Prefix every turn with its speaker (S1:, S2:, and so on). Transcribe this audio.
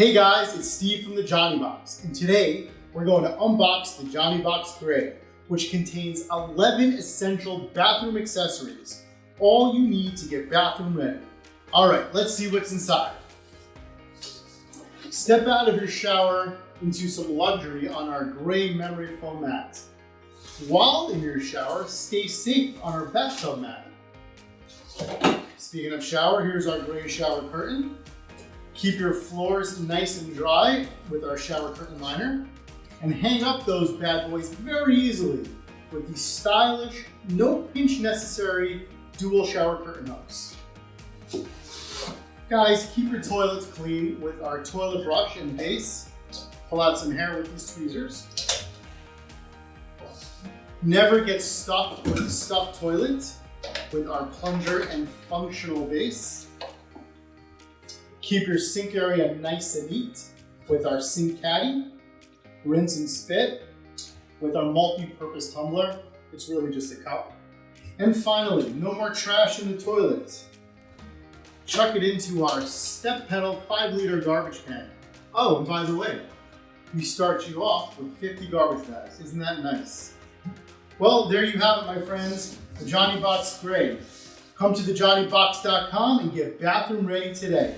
S1: Hey guys, it's Steve from the Johnny Box, and today we're going to unbox the Johnny Box Gray, which contains 11 essential bathroom accessories, all you need to get bathroom ready. All right, let's see what's inside. Step out of your shower into some luxury on our gray memory foam mat. While in your shower, stay safe on our bathtub mat. Speaking of shower, here's our gray shower curtain. Keep your floors nice and dry with our shower curtain liner. And hang up those bad boys very easily with the stylish, no pinch necessary dual shower curtain hooks. Guys, keep your toilets clean with our toilet brush and base. Pull out some hair with these tweezers. Never get stuck with the stuffed toilet with our plunger and functional base. Keep your sink area nice and neat with our sink caddy. Rinse and spit with our multi-purpose tumbler. It's really just a cup. And finally, no more trash in the toilet. Chuck it into our step pedal 5-liter garbage can. Oh, and by the way, we start you off with 50 garbage bags. Isn't that nice? Well, there you have it, my friends. The Johnny Box Gray. Come to thejohnnybox.com and get bathroom ready today.